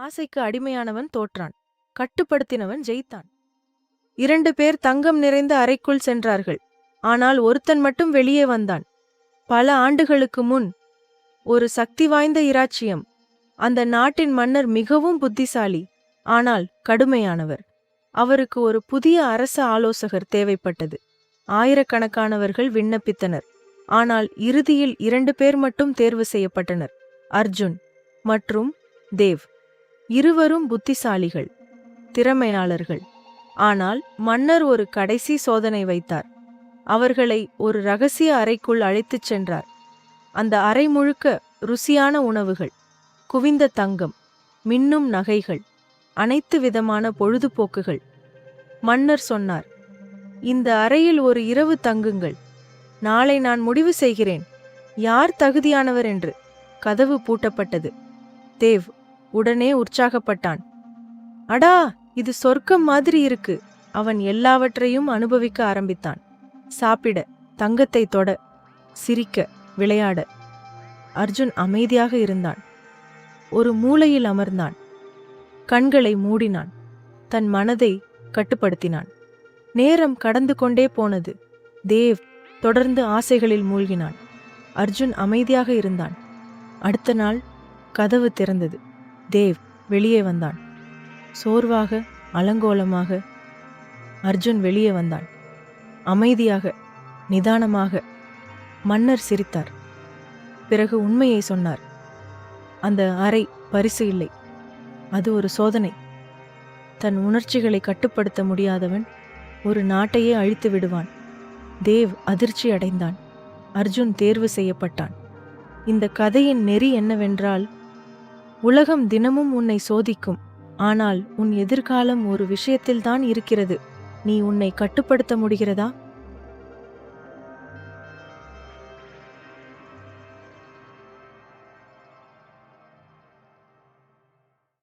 ஆசைக்கு அடிமையானவன் தோற்றான், கட்டுப்படுத்தினவன் ஜெயித்தான். 2 பேர் தங்கம் நிறைந்த அறைக்குள் சென்றார்கள். ஆனால் ஒருத்தன் மட்டும் வெளியே வந்தான். பல ஆண்டுகளுக்கு முன் ஒரு சக்தி வாய்ந்த இராச்சியம். அந்த நாட்டின் மன்னர் மிகவும் புத்திசாலி, ஆனால் கடுமையானவர். அவருக்கு ஒரு புதிய அரச ஆலோசகர் தேவைப்பட்டது. ஆயிரக்கணக்கானவர்கள் விண்ணப்பித்தனர். ஆனால் இறுதியில் 2 பேர் மட்டும் தேர்வு செய்யப்பட்டனர், அர்ஜுன் மற்றும் தேவ். இருவரும் புத்திசாலிகள், திறமையாளர்கள். ஆனால் மன்னர் ஒரு கடைசி சோதனை வைத்தார். அவர்களை ஒரு ரகசிய அறைக்குள் அழைத்துச் சென்றார். அந்த அறை முழுக்க ருசியான உணவுகள், குவிந்த தங்கம், மின்னும் நகைகள், அனைத்து விதமான பொழுதுபோக்குகள். மன்னர் சொன்னார், இந்த அறையில் ஒரு இரவு தங்குங்கள். நாளை நான் முடிவு செய்கிறேன் யார் தகுதியானவர் என்று. கதவு பூட்டப்பட்டது. தேவ் உடனே உற்சாகப்பட்டான். அடா, இது சொர்க்கம் மாதிரி இருக்கு. அவன் எல்லாவற்றையும் அனுபவிக்க ஆரம்பித்தான். சாப்பிட, தங்கத்தை தொட, சிரிக்க, விளையாட. அர்ஜுன் அமைதியாக இருந்தான். ஒரு மூலையில் அமர்ந்தான். கண்களை மூடினான். தன் மனதை கட்டுப்படுத்தினான். நேரம் கடந்து கொண்டே போனது. தேவ் தொடர்ந்து ஆசைகளில் மூழ்கினான். அர்ஜுன் அமைதியாக இருந்தான். அடுத்த நாள் கதவு திறந்தது. தேவ் வெளியே வந்தான். சோர்வாக, அலங்கோலமாக. அர்ஜுன் வெளியே வந்தான். அமைதியாக, நிதானமாக. மன்னர் சிரித்தார். பிறகு உண்மையை சொன்னார். அந்த அறை பரிசு இல்லை, அது ஒரு சோதனை. தன் உணர்ச்சிகளை கட்டுப்படுத்த முடியாதவன் ஒரு நாட்டையே அழித்து விடுவான். தேவ் அதிர்ச்சி அடைந்தான். அர்ஜுன் தேர்வு செய்யப்பட்டான். இந்த கதையின் நெறி என்னவென்றால், உலகம் தினமும் உன்னை சோதிக்கும். ஆனால் உன் எதிர்காலம் ஒரு விஷயத்தில்தான் இருக்கிறது. நீ உன்னை கட்டுப்படுத்த முடிகிறதா?